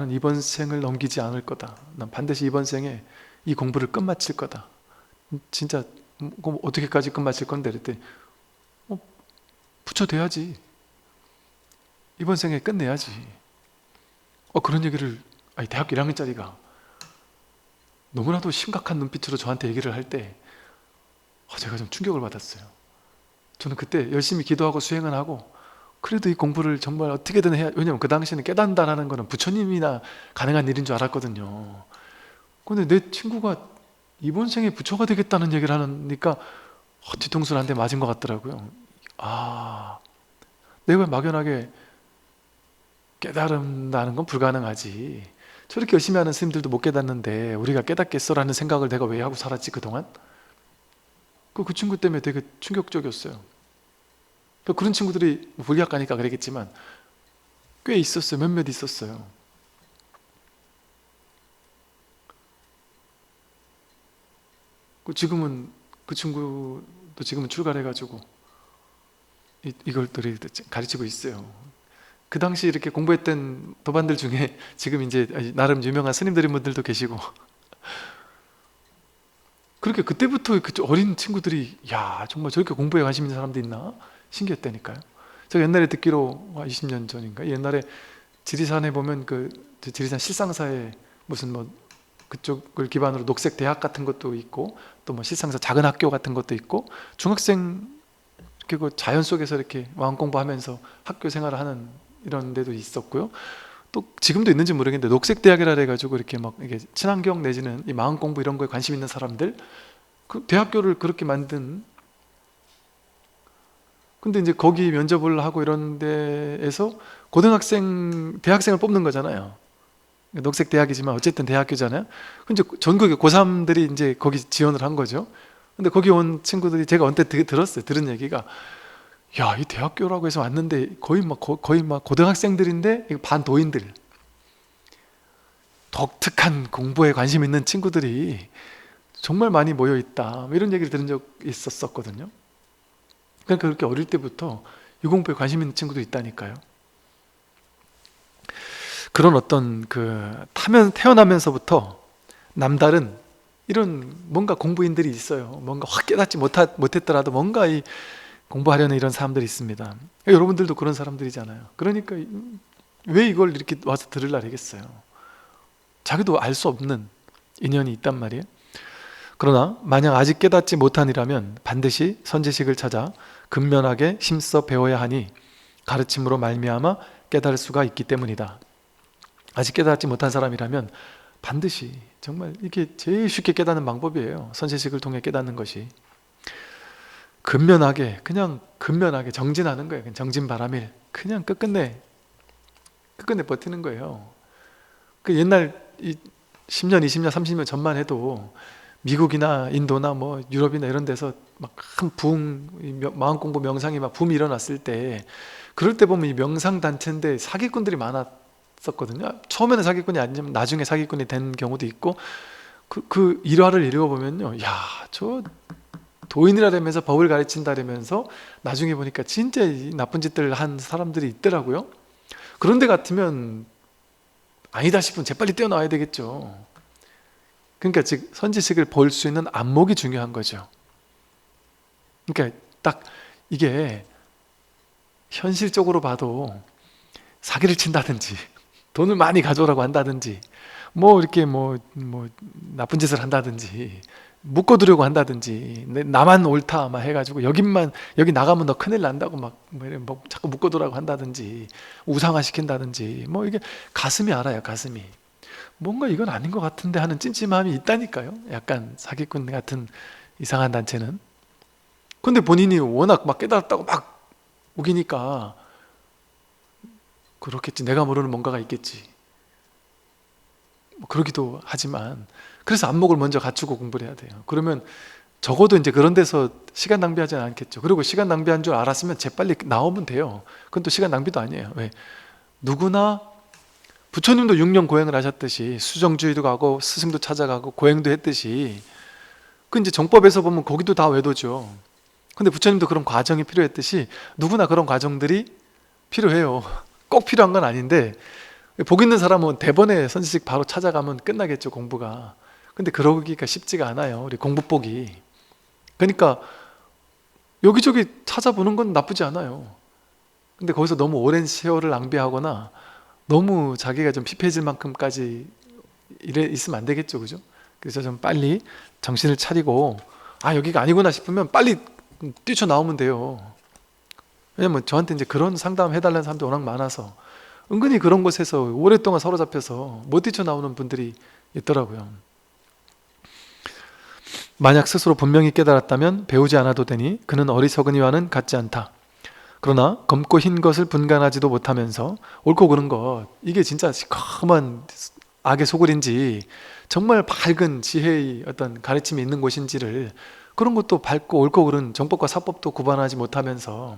이번 생을 넘기지 않을 거다. 난 반드시 이번 생에 이 공부를 끝마칠 거다. 진짜 그럼 어떻게까지 끝마칠 건데? 그랬더니 부처돼야지. 이번 생에 끝내야지. 그런 얘기를 대학교 1학년짜리가 너무나도 심각한 눈빛으로 저한테 얘기를 할 때 제가 좀 충격을 받았어요. 저는 그때 열심히 기도하고 수행은 하고 그래도 이 공부를 정말 어떻게든 해야, 왜냐면 그 당시에는 깨닫는다는 거는 부처님이나 가능한 일인 줄 알았거든요. 근데 내 친구가 이번 생에 부처가 되겠다는 얘기를 하니까 뒤통수를 한 대 맞은 것 같더라고요. 내가 막연하게 깨달은다는 건 불가능하지, 저렇게 열심히 하는 스님들도 못 깨닫는데 우리가 깨닫겠어라는 생각을 내가 왜 하고 살았지 그동안? 그 친구 때문에 되게 충격적이었어요. 그런 친구들이 불교학 가니까 그러겠지만 꽤 있었어요. 몇몇 있었어요. 지금은 그 친구도 지금은 출가를 해가지고 이걸 또 가르치고 있어요. 그 당시 이렇게 공부했던 도반들 중에 지금 이제 나름 유명한 스님들인 분들도 계시고 그렇게 그때부터 그 어린 친구들이 정말 저렇게 공부에 관심 있는 사람도 있나 신기했다니까요. 제가 옛날에 듣기로 20년 전인가 옛날에 지리산에 보면 지리산 실상사에 무슨 그쪽을 기반으로 녹색 대학 같은 것도 있고 또 실상사 작은 학교 같은 것도 있고 중학생 이렇게 자연 속에서 이렇게 마음 공부하면서 학교 생활을 하는 이런 데도 있었고요. 또 지금도 있는지 모르겠는데 녹색 대학이라 해가지고 이렇게 이게 친환경 내지는 이 마음 공부 이런 거에 관심 있는 사람들 그 대학교를 그렇게 만든. 근데 이제 거기 면접을 하고 이런 데에서 대학생을 뽑는 거잖아요. 녹색 대학이지만 어쨌든 대학교잖아요. 근데 전국의 고3들이 이제 거기 지원을 한 거죠. 근데 거기 온 친구들이 제가 언뜻 들었어요. 들은 얘기가 이 대학교라고 해서 왔는데 거의 고등학생들인데 반도인들, 독특한 공부에 관심 있는 친구들이 정말 많이 모여 있다. 이런 얘기를 들은 적 있었거든요. 그러니까 그렇게 어릴 때부터 이 공부에 관심 있는 친구도 있다니까요. 그런 어떤 태어나면서부터 남다른 이런 뭔가 공부인들이 있어요. 뭔가 확 깨닫지 못했더라도 뭔가 이 공부하려는 이런 사람들이 있습니다. 여러분들도 그런 사람들이잖아요. 그러니까 왜 이걸 이렇게 와서 들으려 하겠어요. 자기도 알 수 없는 인연이 있단 말이에요. 그러나 만약 아직 깨닫지 못하니라면 반드시 선지식을 찾아 근면하게 힘써 배워야 하니 가르침으로 말미암아 깨달을 수가 있기 때문이다. 아직 깨닫지 못한 사람이라면 반드시, 정말 이게 제일 쉽게 깨닫는 방법이에요. 선지식을 통해 깨닫는 것이 근면하게 정진하는 거예요. 정진바라밀, 그냥 끝끝내 버티는 거예요. 옛날 10년, 20년, 30년 전만 해도 미국이나 인도나 유럽이나 이런 데서 막 큰 마음 공부 명상이 막 붐이 일어났을 때, 그럴 때 보면 이 명상 단체인데 사기꾼들이 많았었거든요. 처음에는 사기꾼이 아니지만 나중에 사기꾼이 된 경우도 있고, 그 일화를 읽어보면요, 저 도인이라면서 법을 가르친다면서 나중에 보니까 진짜 나쁜 짓들 한 사람들이 있더라고요. 그런 데 같으면 아니다 싶으면 재빨리 뛰어나와야 되겠죠. 그러니까 즉 선지식을 볼 수 있는 안목이 중요한 거죠. 그러니까 딱 이게 현실적으로 봐도 사기를 친다든지 돈을 많이 가져오라고 한다든지 이렇게 나쁜 짓을 한다든지 묶어두려고 한다든지 나만 옳다 막 해가지고 여기 나가면 너 큰일 난다고 자꾸 묶어두라고 한다든지 우상화 시킨다든지 이게 가슴이 알아요. 가슴이 뭔가 이건 아닌 것 같은데 하는 찜찜함이 있다니까요. 약간 사기꾼 같은 이상한 단체는. 근데 본인이 워낙 막 깨달았다고 막 우기니까 그렇겠지, 내가 모르는 뭔가가 있겠지, 뭐 그러기도 하지만, 그래서 안목을 먼저 갖추고 공부를 해야 돼요. 그러면 적어도 이제 그런 데서 시간 낭비하지는 않겠죠. 그리고 시간 낭비한 줄 알았으면 재빨리 나오면 돼요. 그건 또 시간 낭비도 아니에요. 왜? 누구나, 부처님도 6년 고행을 하셨듯이 수정주의도 가고 스승도 찾아가고 고행도 했듯이, 그 이제 정법에서 보면 거기도 다 외도죠. 근데 부처님도 그런 과정이 필요했듯이 누구나 그런 과정들이 필요해요. 꼭 필요한 건 아닌데, 복 있는 사람은 대번에 선지식 바로 찾아가면 끝나겠죠, 공부가. 근데 그러기가 쉽지가 않아요, 우리 공부복이. 그러니까 여기저기 찾아보는 건 나쁘지 않아요. 근데 거기서 너무 오랜 세월을 낭비하거나 너무 자기가 좀 피폐해질 만큼까지 이래 있으면 안 되겠죠, 그죠? 그래서 좀 빨리 정신을 차리고, 아, 여기가 아니구나 싶으면 빨리 뛰쳐나오면 돼요. 왜냐면 저한테 이제 그런 상담 해달라는 사람들이 워낙 많아서 은근히 그런 곳에서 오랫동안 사로잡혀서 못 뛰쳐나오는 분들이 있더라고요. 만약 스스로 분명히 깨달았다면 배우지 않아도 되니 그는 어리석은이와는 같지 않다. 그러나 검고 흰 것을 분간하지도 못하면서 옳고 그른 것, 이게 진짜 시커먼 악의 소굴인지 정말 밝은 지혜의 어떤 가르침이 있는 곳인지를, 그런 것도 밝고 옳고 그른 정법과 사법도 구분하지 못하면서,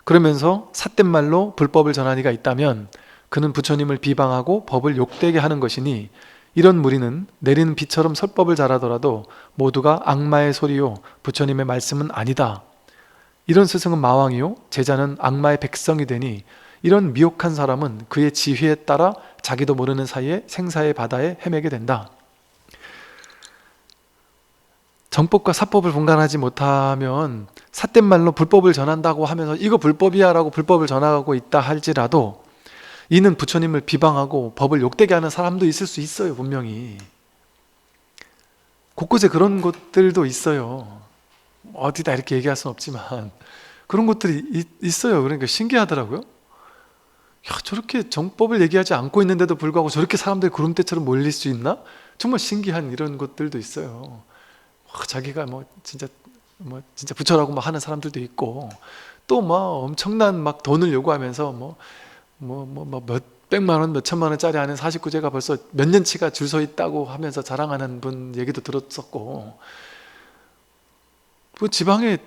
그러면서 삿된 말로 불법을 전한 이가 있다면 그는 부처님을 비방하고 법을 욕되게 하는 것이니, 이런 무리는 내리는 비처럼 설법을 잘하더라도 모두가 악마의 소리요 부처님의 말씀은 아니다. 이런 스승은 마왕이요 제자는 악마의 백성이 되니, 이런 미혹한 사람은 그의 지혜에 따라 자기도 모르는 사이에 생사의 바다에 헤매게 된다. 정법과 사법을 분간하지 못하면 삿된 말로 불법을 전한다고 하면서 이거 불법이야 라고 불법을 전하고 있다 할지라도, 이는 부처님을 비방하고 법을 욕되게 하는 사람도 있을 수 있어요. 분명히 곳곳에 그런 곳들도 있어요. 어디다 이렇게 얘기할 수는 없지만 그런 곳들이 있어요. 그러니까 신기하더라고요. 야, 저렇게 정법을 얘기하지 않고 있는데도 불구하고 저렇게 사람들이 구름대처럼 몰릴 수 있나? 정말 신기한 이런 곳들도 있어요. 자기가 뭐 진짜 부처라고 막 하는 사람들도 있고, 또 막 엄청난 막 돈을 요구하면서 몇 백만 원, 몇 천만 원짜리 하는 49제가 벌써 몇 년치가 줄 서 있다고 하면서 자랑하는 분 얘기도 들었었고, 뭐 지방에,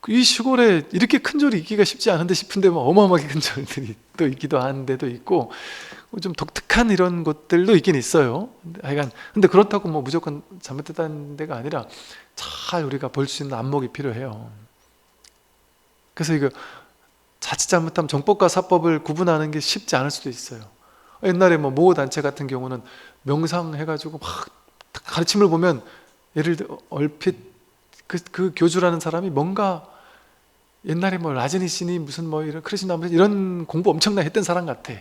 이 시골에 이렇게 큰 절이 있기가 쉽지 않은데 싶은데 뭐 어마어마하게 큰 절들이 또 있기도 한 데도 있고, 좀 독특한 이런 곳들도 있긴 있어요. 하여간 근데 그렇다고 뭐 무조건 잘못됐다는 데가 아니라 잘 우리가 볼 수 있는 안목이 필요해요. 그래서 이거 자칫 잘못하면 정법과 사법을 구분하는 게 쉽지 않을 수도 있어요. 옛날에 뭐 모 단체 같은 경우는 명상해가지고 막 가르침을 보면, 예를 들어 얼핏 그 교주라는 사람이 뭔가 옛날에 뭐 라즈니시니 무슨 뭐 이런 크리스나 이런 공부 엄청나게 했던 사람 같아.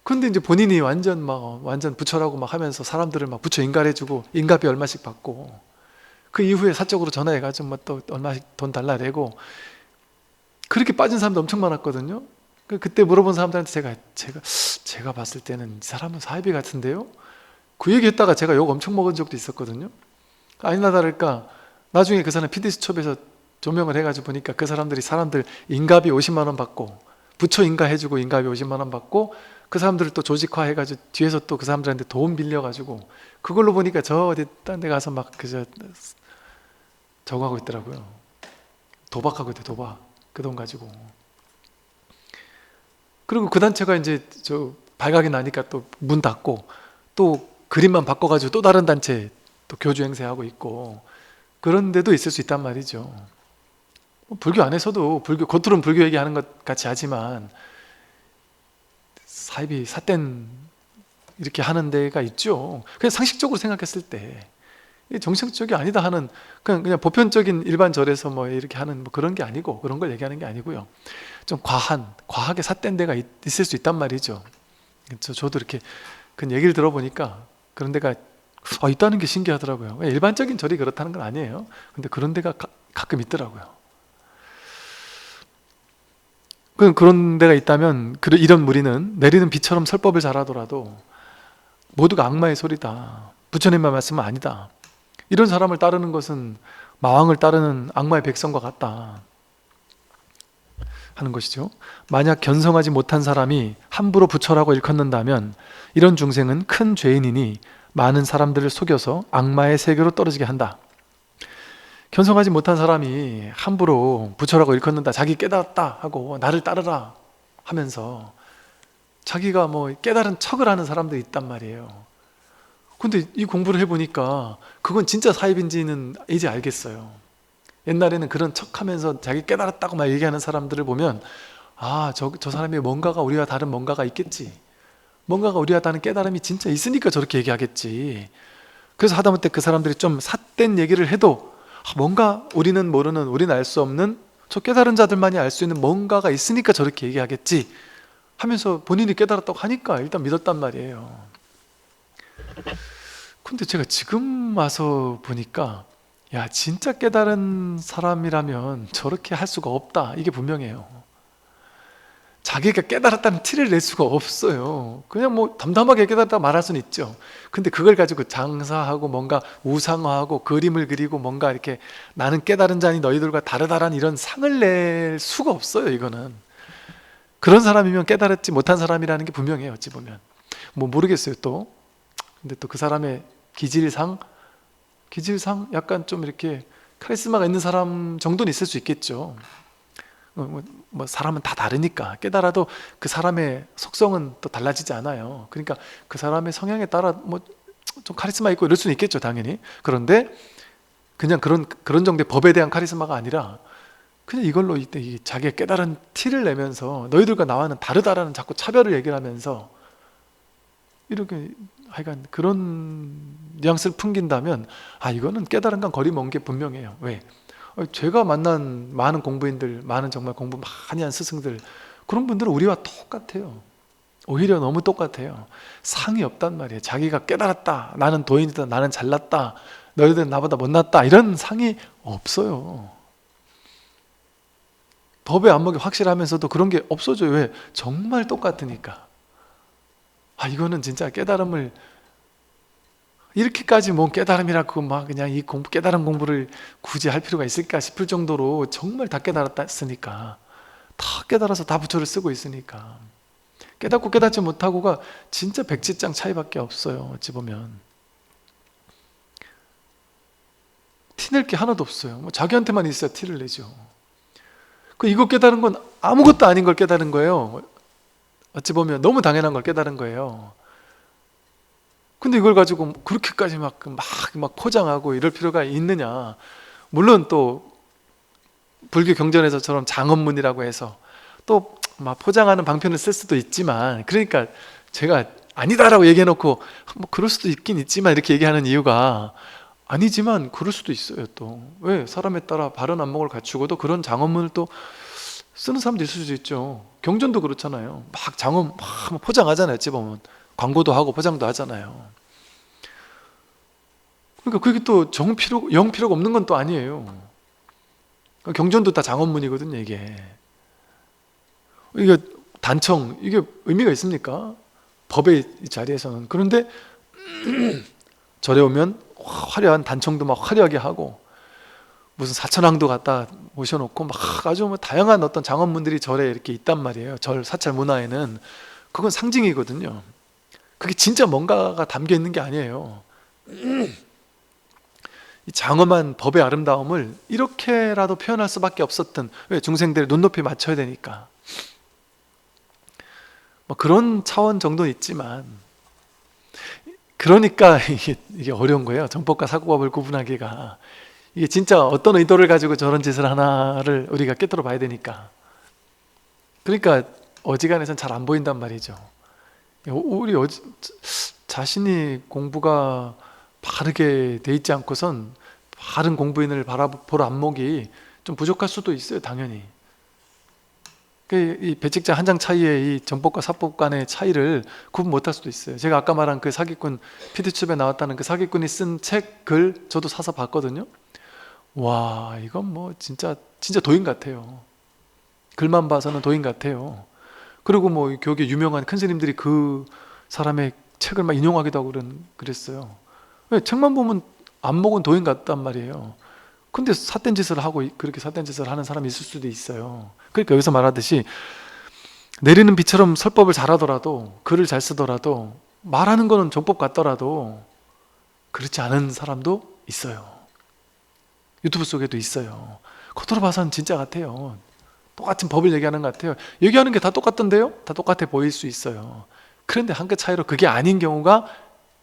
근데 이제 본인이 완전 부처라고 막 하면서 사람들을 막 부처 인가해주고 인가비 얼마씩 받고, 그 이후에 사적으로 전화해가지고 뭐 또 얼마씩 돈 달라 내고, 그렇게 빠진 사람도 엄청 많았거든요. 그때 물어본 사람들한테 제가 봤을 때는 이 사람은 사이비 같은데요? 그 얘기했다가 제가 욕 엄청 먹은 적도 있었거든요. 아니나 다를까 나중에 그 사람 PD수첩에서 조명을 해가지고 보니까 그 사람들 인가비 50만 원 받고, 부처 인가해주고 인가비 50만 원 받고, 그 사람들을 또 조직화 해가지고 뒤에서 또 그 사람들한테 돈 빌려가지고, 그걸로 보니까 저 어디 딴 데 가서 막 저거 하고 있더라고요. 도박하고 있대, 도박. 그 돈 가지고. 그리고 그 단체가 이제 발각이 나니까 또 문 닫고, 또 그림만 바꿔가지고 또 다른 단체 또 교주 행세하고 있고, 그런 데도 있을 수 있단 말이죠. 불교 안에서도 겉으로는 불교 얘기하는 것 같이 하지만 사이비 삿된 이렇게 하는 데가 있죠. 그냥 상식적으로 생각했을 때 정식적이 아니다 하는, 그냥 보편적인 일반 절에서 뭐 이렇게 하는 뭐 그런 게 아니고, 그런 걸 얘기하는 게 아니고요. 좀 과하게 삿된 데가 있을 수 있단 말이죠. 저도 이렇게 그 얘기를 들어보니까 그런 데가 있다는 게 신기하더라고요. 일반적인 절이 그렇다는 건 아니에요. 근데 그런 데가 가끔 있더라고요. 그런 데가 있다면 이런 무리는 내리는 비처럼 설법을 잘하더라도 모두가 악마의 소리다. 부처님의 말씀은 아니다. 이런 사람을 따르는 것은 마왕을 따르는 악마의 백성과 같다 하는 것이죠. 만약 견성하지 못한 사람이 함부로 부처라고 일컫는다면 이런 중생은 큰 죄인이니 많은 사람들을 속여서 악마의 세계로 떨어지게 한다. 견성하지 못한 사람이 함부로 부처라고 일컫는다, 자기 깨달았다 하고 나를 따르라 하면서 자기가 뭐 깨달은 척을 하는 사람들이 있단 말이에요. 근데 이 공부를 해보니까 그건 진짜 사입인지는 이제 알겠어요. 옛날에는 그런 척하면서 자기 깨달았다고 막 얘기하는 사람들을 보면 저 사람이 뭔가가 우리와 다른 뭔가가 있겠지, 뭔가가 우리와 다른 깨달음이 진짜 있으니까 저렇게 얘기하겠지. 그래서 하다못해 그 사람들이 좀 삿된 얘기를 해도 뭔가 우리는 모르는, 우리는 알 수 없는, 저 깨달은 자들만이 알 수 있는 뭔가가 있으니까 저렇게 얘기하겠지 하면서 본인이 깨달았다고 하니까 일단 믿었단 말이에요. 근데 제가 지금 와서 보니까 야, 진짜 깨달은 사람이라면 저렇게 할 수가 없다, 이게 분명해요. 자기가 깨달았다는 티를 낼 수가 없어요. 그냥 뭐 담담하게 깨달았다 말할 수는 있죠. 근데 그걸 가지고 장사하고 뭔가 우상화하고 그림을 그리고 뭔가 이렇게 나는 깨달은 자니 너희들과 다르다라는 이런 상을 낼 수가 없어요. 이거는 그런 사람이면 깨달았지 못한 사람이라는 게 분명해요. 어찌 보면 뭐 모르겠어요 또. 근데 또 그 사람의 기질상 약간 좀 이렇게 카리스마가 있는 사람 정도는 있을 수 있겠죠. 뭐 사람은 다 다르니까 깨달아도 그 사람의 속성은 또 달라지지 않아요. 그러니까 그 사람의 성향에 따라 뭐 좀 카리스마 있고 이럴 수는 있겠죠, 당연히. 그런데 그냥 그런 정도의 법에 대한 카리스마가 아니라 그냥 이걸로 이 자기가 깨달은 티를 내면서 너희들과 나와는 다르다라는 자꾸 차별을 얘기를 하면서 이렇게 하여간 그런 뉘앙스를 풍긴다면 이거는 깨달은 건 거리 먼 게 분명해요. 왜? 제가 만난 많은 공부인들, 많은 정말 공부 많이 한 스승들, 그런 분들은 우리와 똑같아요. 오히려 너무 똑같아요. 상이 없단 말이에요. 자기가 깨달았다, 나는 도인이다, 나는 잘났다, 너희들은 나보다 못났다, 이런 상이 없어요. 법의 안목이 확실하면서도 그런 게 없어져요. 왜? 정말 똑같으니까. 이거는 진짜 깨달음을 이렇게까지 뭐 깨달음이라고 막 그냥 이 깨달음 공부를 굳이 할 필요가 있을까 싶을 정도로 정말 다 깨달았으니까, 다 깨달아서 다 부처를 쓰고 있으니까 깨닫고 깨닫지 못하고가 진짜 백지장 차이밖에 없어요. 어찌 보면 티낼 게 하나도 없어요. 뭐 자기한테만 있어야 티를 내죠. 이거 깨달은 건 아무것도 아닌 걸 깨달은 거예요. 어찌 보면 너무 당연한 걸 깨달은 거예요. 근데 이걸 가지고 그렇게까지 막 포장하고 이럴 필요가 있느냐. 물론 또 불교 경전에서처럼 장엄문이라고 해서 또 막 포장하는 방편을 쓸 수도 있지만, 그러니까 제가 아니다라고 얘기해놓고 뭐 그럴 수도 있긴 있지만 이렇게 얘기하는 이유가, 아니지만 그럴 수도 있어요. 또 왜? 사람에 따라 바른 안목을 갖추고도 그런 장엄문을 또 쓰는 사람도 있을 수 있죠. 경전도 그렇잖아요. 막 장엄 막 포장하잖아요. 어찌 보면 광고도 하고 포장도 하잖아요. 그러니까 그게 또 영 필요가 없는 건 또 아니에요. 경전도 다 장엄문이거든요. 이게 단청, 이게 의미가 있습니까? 법의 자리에서는. 그런데 절에 오면 화려한 단청도 막 화려하게 하고 무슨 사천왕도 갖다 모셔놓고 막 아주 뭐 다양한 어떤 장엄문들이 절에 이렇게 있단 말이에요. 절 사찰 문화에는. 그건 상징이거든요. 그게 진짜 뭔가가 담겨 있는 게 아니에요. 이 장엄한 법의 아름다움을 이렇게라도 표현할 수밖에 없었던, 왜? 중생들의 눈높이 맞춰야 되니까. 뭐 그런 차원 정도는 있지만, 그러니까 이게 어려운 거예요. 정법과 사고법을 구분하기가. 이게 진짜 어떤 의도를 가지고 저런 짓을 하나를 우리가 깨달아 봐야 되니까. 그러니까 어지간해서는 잘 안 보인단 말이죠. 우리 자신이 공부가 바르게 돼 있지 않고선 바른 공부인을 볼 안목이 좀 부족할 수도 있어요. 당연히. 이 배칙자 한 장 차이에 이 정법과 사법 간의 차이를 구분 못할 수도 있어요. 제가 아까 말한 그 사기꾼, 피드첩에 나왔다는 그 사기꾼이 쓴 책, 글 저도 사서 봤거든요. 와, 이건 뭐 진짜 도인 같아요. 글만 봐서는 도인 같아요. 그리고 뭐 교계 유명한 큰 스님들이 그 사람의 책을 막 인용하기도 하고 그랬어요. 왜? 책만 보면 안목은 도인 같단 말이에요. 근데 삿된 짓을 하고 그렇게 삿된 짓을 하는 사람이 있을 수도 있어요. 그러니까 여기서 말하듯이 내리는 비처럼 설법을 잘하더라도, 글을 잘 쓰더라도, 말하는 거는 정법 같더라도 그렇지 않은 사람도 있어요. 유튜브 속에도 있어요. 겉으로 봐서는 진짜 같아요. 똑같은 법을 얘기하는 것 같아요. 얘기하는 게 다 똑같던데요? 다 똑같아 보일 수 있어요. 그런데 한 끗 차이로 그게 아닌 경우가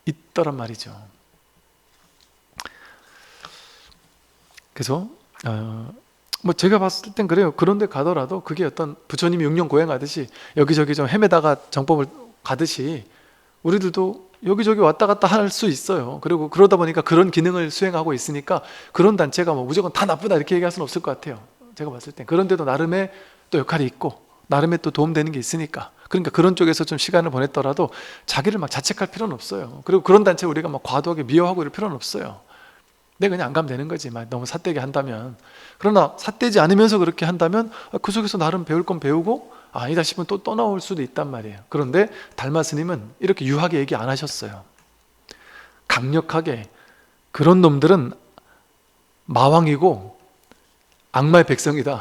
있더란 말이죠. 그래서 뭐 제가 봤을 땐 그래요. 그런데 가더라도 그게 어떤 부처님이 육령 고행하듯이 여기저기 좀 헤매다가 정법을 가듯이 우리들도 여기저기 왔다 갔다 할 수 있어요. 그리고 그러다 보니까 그런 기능을 수행하고 있으니까 그런 단체가 뭐 무조건 다 나쁘다 이렇게 얘기할 수는 없을 것 같아요. 제가 봤을 땐. 그런데도 나름의 또 역할이 있고 나름의 또 도움되는 게 있으니까. 그러니까 그런 쪽에서 좀 시간을 보냈더라도 자기를 막 자책할 필요는 없어요. 그리고 그런 단체 우리가 막 과도하게 미워하고 이럴 필요는 없어요. 내가 그냥 안 가면 되는 거지. 막 너무 삿되게 한다면. 그러나 삿되지 않으면서 그렇게 한다면 그 속에서 나름 배울 건 배우고 아니다 싶으면 또 떠나올 수도 있단 말이에요. 그런데 달마 스님은 이렇게 유하게 얘기 안 하셨어요. 강력하게 그런 놈들은 마왕이고 악마의 백성이다.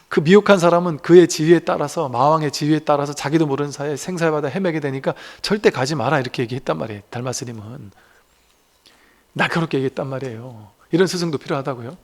그 미혹한 사람은 그의 지위에 따라서, 마왕의 지위에 따라서 자기도 모르는 사이에 생사바다 헤매게 되니까 절대 가지 마라 이렇게 얘기했단 말이에요. 달마 스님은 날카롭게 얘기했단 말이에요. 이런 스승도 필요하다고요.